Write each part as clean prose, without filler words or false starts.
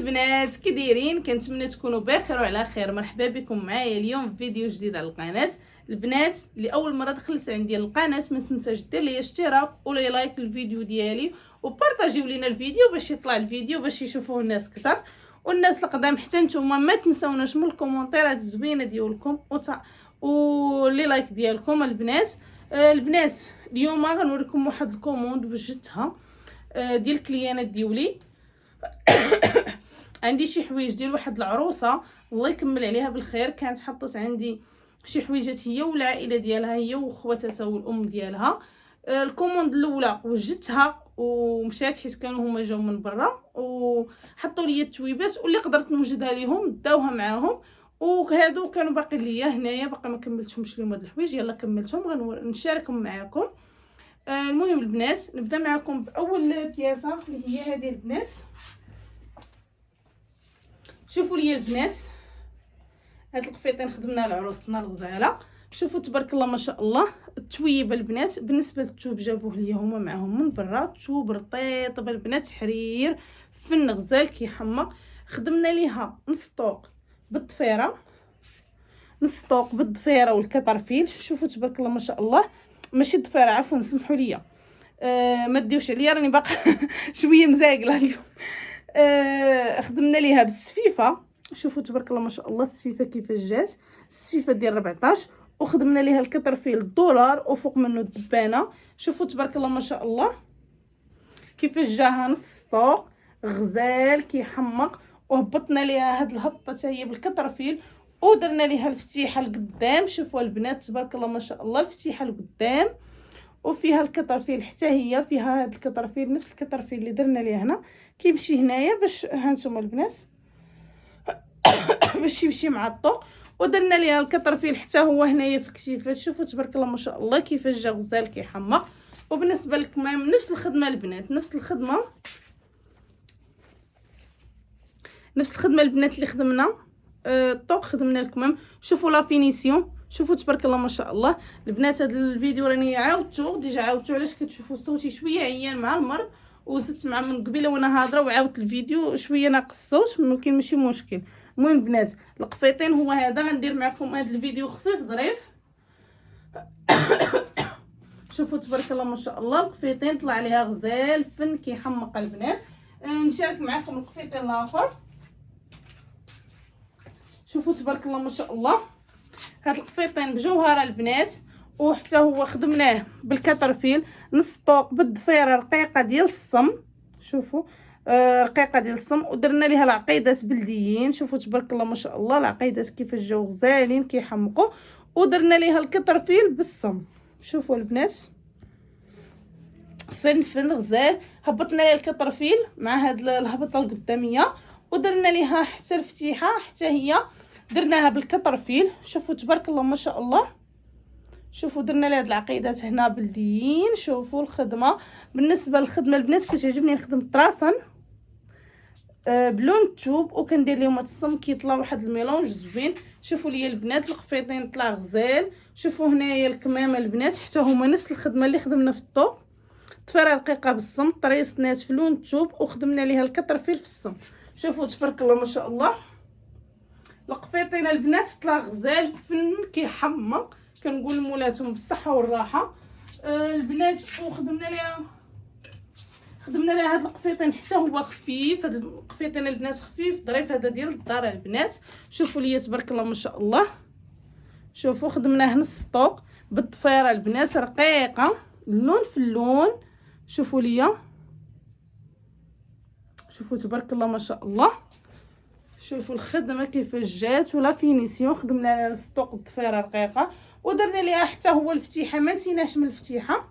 البنات، كي دايرين؟ كنتمنى تكونوا بخير وعلى خير. مرحبا بكم معايا اليوم في فيديو جديد على القناه. البنات اللي اول مره دخلت عندي القناه ما تنساش دير لي اشتراك ولا لايك للفيديو ديالي وبارطاجيو لينا الفيديو باش يطلع الفيديو باش يشوفوه الناس كثر والناس القدام. حتى نتوما ما تنساوناش من الكومونتيرات الزوينه ديالكم ولي لايك ديالكم. البنات اليوم غنوريكم واحد الكوموند وجدتها ديال الكليانات ديولي. عندي شي حوايج ديال واحد العروسه الله يكمل عليها بالخير. كانت حطت عندي شي حويجات هي والعائله ديالها، هي وخواتها والام ديالها. الكوموند الاولى وجدتها ومشات حيت كانوا هما جاو من برا وحطوا لي التويبات واللي قدرت نوجدها ليهم داوها معاهم، وهادو كانوا باقي ليا هنايا باقي ما كملتهمش اليوم هاد الحوايج. يلا كملتهم غنشاركهم معاكم. المهم البنات نبدا معكم باول بياسه اللي هي هذه البنات. شوفوا لي البنات هاد القفيطين خدمنا لعروستنا الغزاله. شوفوا تبارك الله ما شاء الله. التويبه البنات بالنسبه للثوب جابوه ليا هما معاهم من برا، الثوب رطيب البنات حرير فن غزال كيحمق. خدمنا ليها نص طوق بالضفيره، نص طوق بالضفيره والكطرفيل. شوفوا تبارك الله ما شاء الله، ماشي الضفيره عفوا سمحوا لي ما ديوش عليا راني باقا شويه مزاقله اليوم. خدمنا ليها بالسفيفه. شوفوا تبارك الله ما شاء الله السفيفه كيفاش جات، السفيفه ديال 14. وخدمنا ليها الكطرفيل الدولار وفوق منه الدبانه. شوفوا تبارك الله ما شاء الله كيفاش جاها نص طوق غزال كيحمق. وهبطنا ليها هاد الهبطه حتى هي بالكطرفيل ودرنا ليها الفتيحه لقدام. شوفوا البنات تبارك الله ما شاء الله الفتيحه لقدام وفيها الكطرفيل حتى هي فيها هاد الكطرفيل نفس الكطرفيل اللي درنا ليه هنا كيمشي هنايا باش هانتوما البنات باش يمشي مع الطوق. ودرنا ليها الكطرفيل حتى هو هنايا في الكتيفات. شوفوا تبارك الله ما شاء الله كيفاش جا غزال كيحمق. وبالنسبه للكمام نفس الخدمه البنات، نفس الخدمه البنات اللي خدمنا الطوق خدمنا الكمام. شوفوا لا فينيسيون، شوفوا تبارك الله ما شاء الله البنات. هذا الفيديو راني عاودته علاش كتشوفوا صوتي شويه عيان مع المرض وزدت مع من قبيله وانا هادره وعاودت الفيديو شويه ناقص الصوت ممكن ماشي مشكل. المهم بنات القفيطين هو هذا. غندير معكم هذا الفيديو خفيف ظريف. شوفوا تبارك الله ما شاء الله القفيطين طلع عليها غزال فن كيحمق البنات. نشارك معكم القفيطين الاخر. شوفوا تبارك الله ما شاء الله هاد القفيطين بجوهره البنات وحتى هو خدمناه بالكطرفيل نص طوق بالضفيره رقيقه ديال الصم. شوفوا رقيقه ديال الصم ودرنا ليها العقيدات بلديين. شوفوا تبارك الله ما شاء الله العقيدات كيفاش جاو غزالين كيحمقوا. ودرنا ليها الكطرفيل بالصم. شوفوا البنات فن غزال. هبطنا ليها الكطرفيل مع هاد الهبطه القداميه ودرنا ليها حتى الفتيحه حتى هي درناها بالكطرفيل. شوفوا تبارك الله ما شاء الله. شوفوا درنا لهاد العقيدات هنا بلديين. شوفوا الخدمه. بالنسبه للخدمه البنات كتعجبني نخدم الطراسن بلون الثوب وكندير لهم هاد الصم كيطلع واحد الميلونج زوين. شوفوا لي البنات القفيطين طلع غزال. شوفوا هنايا الكمامه البنات حتى هما نفس الخدمه اللي خدمنا في الطوق، طفيره رقيقه بالصم طريسنات في لون الثوب وخدمنا ليها الكطرفيل في الصم. شوفوا تبارك الله ما شاء الله القفيطين البنات طلع غزال فن كيحمق. كنقول لمولاتهم بالصحه والراحه البنات. وخدمنا ليها هاد القفيطين حتى هو خفيف. هاد القفيطين البنات خفيف ظريف هذا ديال الدار البنات. شوفوا لي تبارك الله ما شاء الله. شوفوا خدمناه نص طوق بالضفيره البنات رقيقه اللون في اللون. شوفوا لي شوفوا تبارك الله ما شاء الله. شوفوا الخدمه كيفاش جات ولا فينيسيون. خدمنا على نص طوق الضفيره رقيقه ودرنا ليها حتى هو الفتيحه ما نسيناش من الفتيحه.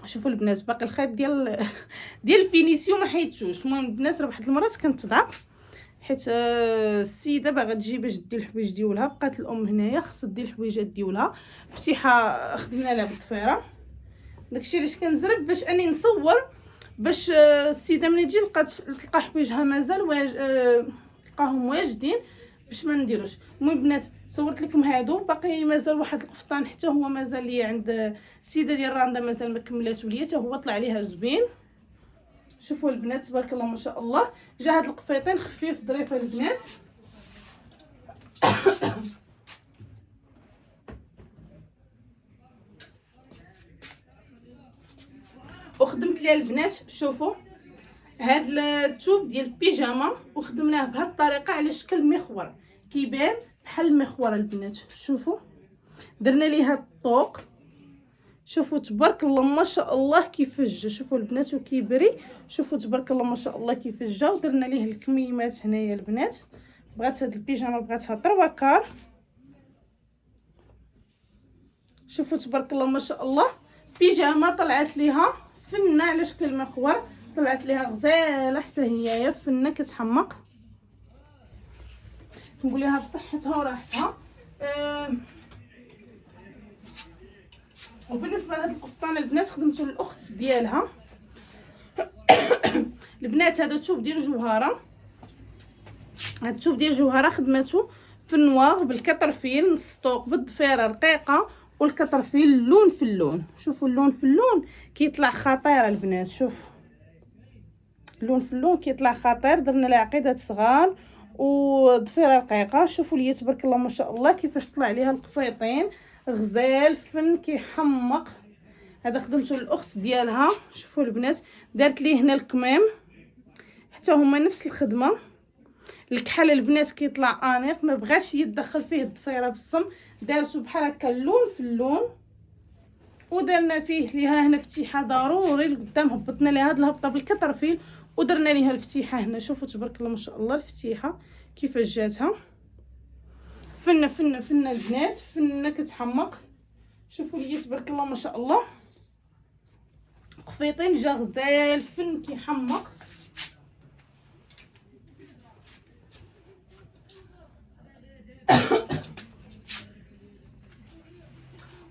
شوفوا البنات باقي الخيط ديال الفينيسيون ما حيدتوش. المهم البنات راه واحد المرات كنت ضعف حيت السيده باغا تجي باش دير الحوايج ديالها. بقات الام هنايا خاصها دير الحويجات ديالها. فتيحه خدمنا لها بالضفيره. داكشي علاش كنزرب باش اني نصور باش السيده ملي تجي تلقى حوايجها مازال تلقاهم واجدين باش ما نديروش. المهم بنات صورت لكم هادو باقي مازال واحد القفطان حتى هو مازال ليا عند السيده ديال راندا مازال ما كملاتو ليا حتى هو طلع عليها زوين. شوفوا البنات تبارك الله ما شاء الله. جا هاد القفيطين خفيف ظريف البنات. وخدمت ليها البنات شوفوا هاد الثوب ديال البيجاما وخدمناه بهاد الطريقه على شكل مخور كيبان بحال المخور البنات. شوفوا درنا ليها الطوق، شوفوا تبارك الله ما شاء الله كيفاش جا. شوفوا البنات وكيبري، شوفوا تبارك الله ما شاء الله كيفاش جا. ودرنا ليه الكميمات هنايا البنات. بغات هاد البيجاما بغاتها 3 كار. شوفوا تبارك الله ما شاء الله بيجاما طلعت ليها فنه على شكل مخور، طلعت ليها غزاله حتى هي فنه كتحمق. نقول لها بصحتها وراحتها. وبالنسبه لهاد القفطان البنات خدمته للاخت ديالها. البنات هذا الثوب ديال جوهره، هاد الثوب ديال جوهره خدمته في النواغ بالكطرفيل نص طوق بالضفيره رقيقه والكطرفيل اللون في اللون. شوفوا اللون في اللون كيطلع خطير البنات. شوف اللون في اللون كيطلع خطير. درنا لها عقيدات صغار وضفيره رقيقه. شوفوا لي تبارك الله ما شاء الله كيفاش طلع عليها القفيطين غزال فن كيحمق. هذا خدمته للاخت ديالها. شوفوا البنات دارت ليه هنا الكمام حتى هما نفس الخدمه. الكحل البنات كيطلع انيق، ما بغاش يتدخل فيه الضفيره بالصم، دارته بحال هكا اللون في اللون. ودرنا فيه ليها هنا فتيحه ضروري لقدام، هبطنا ليها هاد الهبطه بالكطرفيل ودرنا ليها الفتيحه هنا. شوفوا تبارك الله ما شاء الله الفتيحه كيفاش جاتها فنه فنه فنه البنات، فنه كتحمق. شوفوا لي تبارك الله ما شاء الله قفيطين جا غزال فن كيحمق.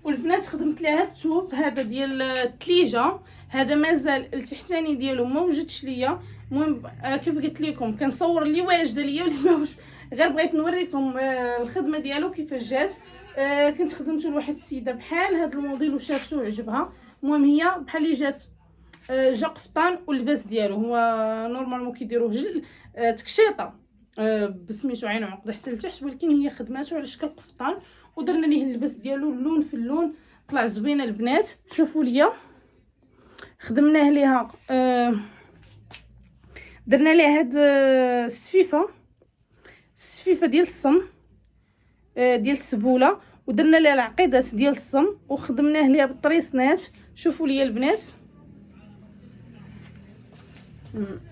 والبنات خدمت لها الثوب هذا ديال الثليجه، هذا مازال التحتاني ديالو ما وجدش ليا. المهم كيف قلت لكم كنصور اللي واجده ليا واللي ما غير بغيت نوريكم الخدمه ديالو كيفاش جات. كنت خدمته لواحد السيده بحال هذا الموديل وشافته وعجبها. المهم هي بحال اللي جات جا قفطان واللباس ديالو هو نورمالمون كيديروه جل تكشيطه بسميتو عين عقده حتى لتحت، ولكن هي خدماتو على شكل قفطان ودرنا ليه اللباس ديالو اللون في اللون طلع زوينه البنات. شوفوا ليا خدمناه ليها درنا ليها هاد السفيفه ديال الصم ديال السبوله ودرنا ليها العقيدات ديال الصم وخدمناه ليها بالطريسنات. شوفوا ليا البنات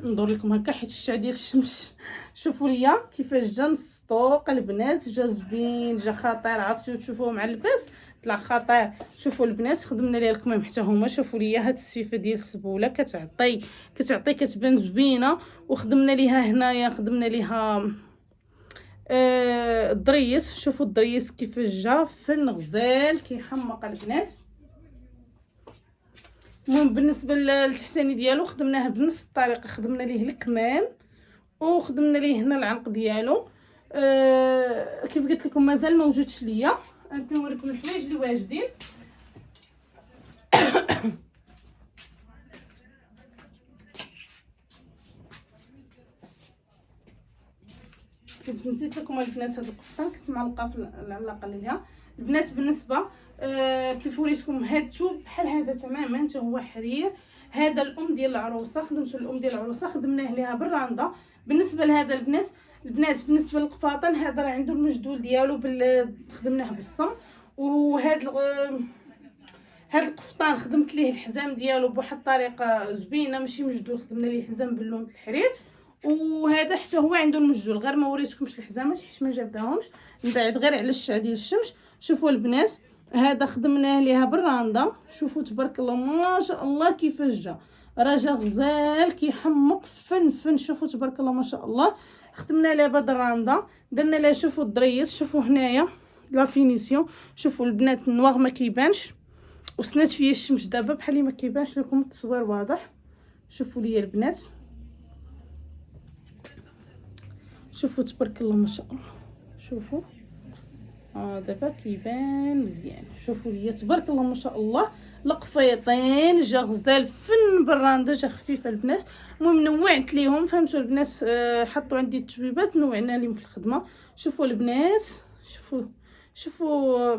ندور لكم هكا حيت الشعاع ديال الشمس. شوفوا ليا كيفاش جا نص طوق البنات، جا زوين جا خطير. عرفتوا تشوفوه مع اللباس طلع خطير. شوفوا البنات خدمنا ليها الكمام حتى هما. شوفوا ليا هاد السفيفه ديال السبوله كتعطي كتبان زوينه. وخدمنا ليها هنايا خدمنا ليها الضريس. شوفوا الضريس كيفاش جا فن غزال كيحمق البنات. المهم بالنسبه للتحتاني ديالو خدمناه بنفس الطريقه، خدمنا ليه الكمام وخدمنا ليه هنا العنق ديالو. كيف قلت لكم مازال ما وجدش ليا. كنوريكم الحوايج اللي واجدين. كنت نسيت لكم البنات هاد القفطان كنت معلقه في العلاقه ليها البنات. بالنسبه كيف وريتكم هاد الثوب بحال هذا تماما حتى هو حرير. هذا الام ديال العروسه خدمته الام ديال العروسه خدمناه ليها بالرانده. بالنسبه لهذا البنات بالنسبه للقفاطن هذا راه عنده المجدول ديالو خدمناه بالصم. وهاد هاد القفطان خدمت ليه الحزام ديالو بواحد الطريقه زوينه ماشي مجدول، خدمنا ليه حزام باللون الحرير. وهذا حتى هو عنده المجدول غير ما وريتكمش الحزامات حيت ما جابداهمش من بعد غير على الشعاع ديال الشمس. شوفوا البنات هذا خدمناه ليها بالرانده. شوفوا تبارك الله ما شاء الله كيفاش جا راه جا غزال كيحمق فن. شوفوا تبارك الله ما شاء الله خدمنا ليها بالرانده. درنا لها شوفوا الضريس. شوفوا هنايا لا فينيسيون. شوفوا البنات النواغ ما كيبانش وسنات فيه الشمس دابا بحال ما كيبانش لكم التصوير واضح. شوفوا ليا البنات شوفوا تبارك الله ما شاء الله. شوفوا دابا كيبان مزيان. شوفوا ليا تبارك الله ما شاء الله، القفيطين جا غزال فن براندا، جا خفيفه البنات. المهم نوعت ليهم، فهمتوا البنات؟ حطوا عندي التبيبات نوعنا لهم في الخدمه. شوفوا البنات، شوفوا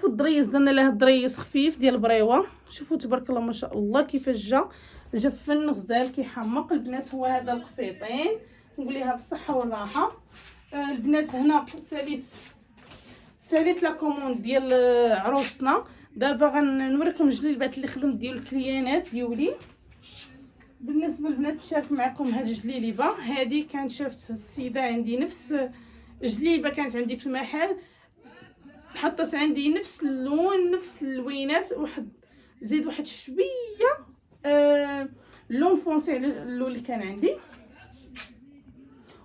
الضريس، درنا لها الضريس خفيف ديال البريوه. شوفوا تبارك الله ما شاء الله كيفاش جا فن غزال كيحمق البنات. هو هذا القفيطين، نقول ليها بالصحه والراحه. البنات هنا ساليت لا كوموند ديال عروستنا. دابا غنوريكم الجليبات اللي خدمت ديال الكريانات ديولي. بالنسبه للبنات نشارك معكم هاد الجليبه هذه. كانت شافت السيده عندي نفس جليبه كانت عندي في المحل، حطت عندي نفس اللون نفس اللوينات، زيد واحد شويه لون فونسي على اللون اللي كان عندي.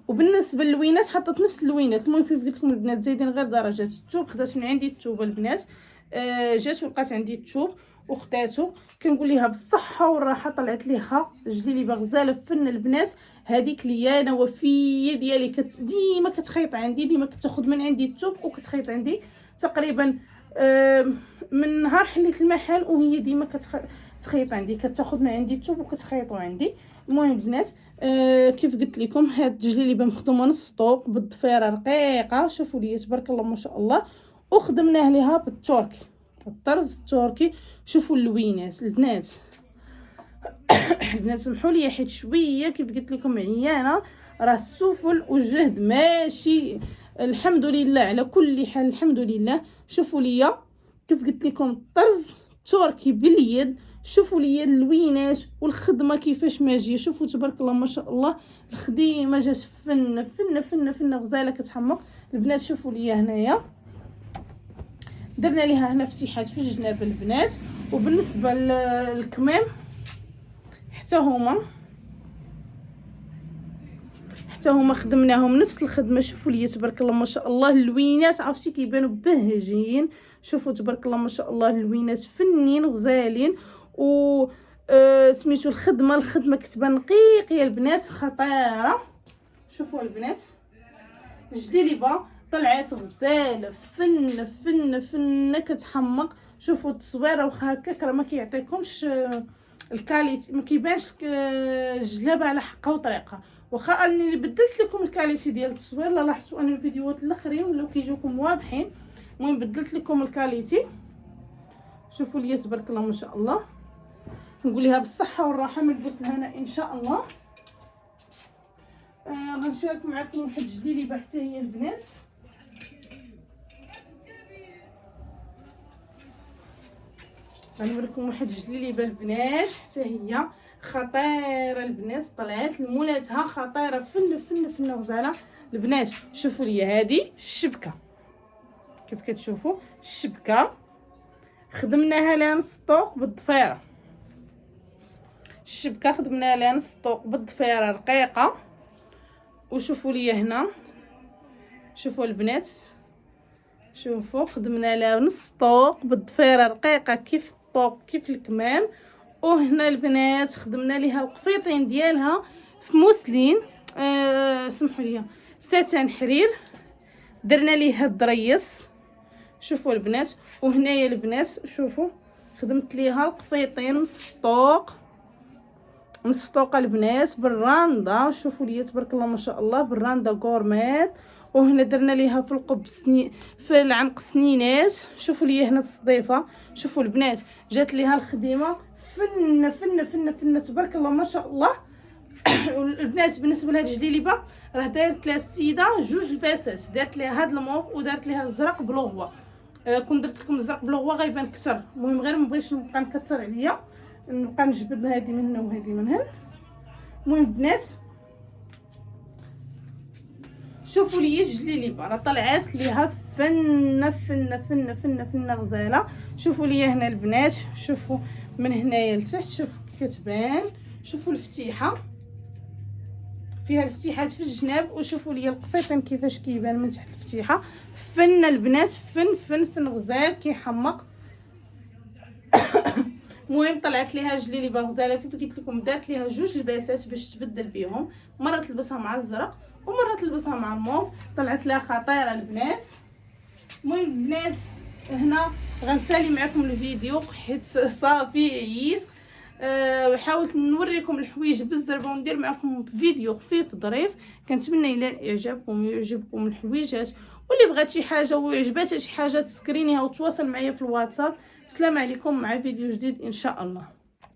وبالنسبه للوينات حطيت نفس اللوينات. المهم كيف قلت لكم البنات زايدين غير درجات الثوب. خدات من عندي الثوب البنات، جات ولقات عندي الثوب وخداتو. كنقول ليها بالصحه والراحه، طلعت ليها جليبه غزاله فن البنات. هذيك ليانه وفيه ديالي ديما كتخيط عندي، ديما كتاخذ من عندي الثوب وكتخيط عندي تقريبا من نهار حليت المحل وهي ديما تخيط عندي، كتاخذ من عندي الثوب وكتخيطوا عندي. المهم البنات كيف قلت لكم هاد الجليبه مخدومه نص طوق بالضفيره رقيقه. شوفوا لي تبارك الله ما شاء الله. وخدمناه ليها بالتركي، الطرز التركي. شوفوا اللوينات البنات. البنات سمحوا لي حيت شويه كيف قلت لكم عيانه، راه السفل والجهد ماشي الحمد لله على كل حال الحمد لله. شوفوا لي كيف قلت لكم الطرز تركي باليد. شوفوا لي اللوينات والخدمه كيفاش ماجيه. شوفوا تبارك الله ما شاء الله الخديمه جات فن فن فن فن غزاله كتحمق البنات. شوفوا لي هنايا درنا ليها هنا فتيحات في الجناب البنات. وبالنسبه للكمام حتى هما خدمناهم نفس الخدمه. شوفوا لي تبارك الله ما شاء الله اللوينات عرفتي كيبانوا بهجين. شوفوا تبارك الله ما شاء الله اللوينات فنين غزالين. و سميتو الخدمه كتبان نقيقيه البنات خطيره. شوفوا البنات الجليبه طلعت غزاله فن فن فن كتحمق. شوفوا التصويره واخا هكاك راه ما كيعطيكمش الكاليتي، ما كيبانش الجلابه على حقها وطريقها. واخا اني بدلت لكم الكاليتي ديال التصوير، لا لاحظتوا ان الفيديوهات الاخرين ولاو كيجيوكم واضحين. المهم بدلت لكم الكاليتي. شوفوا لي تبارك الله ما شاء الله. نقول لها بالصحه والراحه ملبوس الهنا ان شاء الله. غنشارك معكم واحد الجليبه حتى هي البنات. غنوريكم واحد الجليبه البنات حتى هي خطيره البنات. طلعت لمولاتها خطيره فن فن فن غزاله البنات. شوفوا لي هذه الشبكه كيف كتشوفوا الشبكه خدمناها لها نص طوق بالضفيره. الشبكه خدمناها لها نص طوق بالضفيره رقيقه. وشوفوا لي هنا شوفوا البنات، شوفوا خدمنا لها نص طوق بالضفيره رقيقه كيف الطوق كيف الكمام. وهنا البنات خدمنا ليها القفيطين ديالها في موسلين سمحوا لي ساتان حرير. درنا ليها الضريس. شوفوا البنات. وهنايا البنات شوفوا خدمت ليها القفيطين نص طوق البنات بالراندا. شوفوا لي تبارك الله ما شاء الله بالراندا غورميت. وهنا درنا ليها في القب في العنق سنينات. شوفوا لي هنا الصديفه. شوفوا البنات جات ليها الخديمه فن فن فن فن تبارك الله ما شاء الله. البنات بالنسبه لهاد الجليبه راه دارت لها السيده جوج لباسات، دارت لها هاد الموف ودارت لها الزرق بلوغوا. كون درت لكم الزرق بلوغوا غيبان كثر. المهم غير ما بغيتش نبقى نكثر عليا، نبقى نجبد هذه من هنا وهذه من هنا. المهم البنات شوفوا لي الجليبه راه طلعت ليها فن فن فن فن فن غزاله. شوفوا لي هنا البنات، شوفوا من هنايا لتحت شوفوا كتبان. شوفوا الفتيحه فيها الفتيحات في الجناب. وشوفوا لي القفيطين كيفاش كيبان من تحت الفتيحه. فن البنات فن فن فن غزال كيحمق. المهم طلعت ليها جليبه غزاله كيف قلت لكم. دارت ليها جوج لباسات باش تبدل بهم، مره تلبسها مع الزرق ومره تلبسها مع الموف. طلعت لها خطيره البنات. المهم البنات هنا غنسالي معكم الفيديو حيت صافي عييت. حاولت نوريكم الحوايج بزاف وندير معكم فيديو خفيف ظريف. كنتمنى الى اعجابكم ويعجبكم الحويجات، واللي بغات شي حاجه وعجباتها شي حاجه تسكرينيها وتواصل معايا في الواتساب. السلام عليكم، مع فيديو جديد ان شاء الله.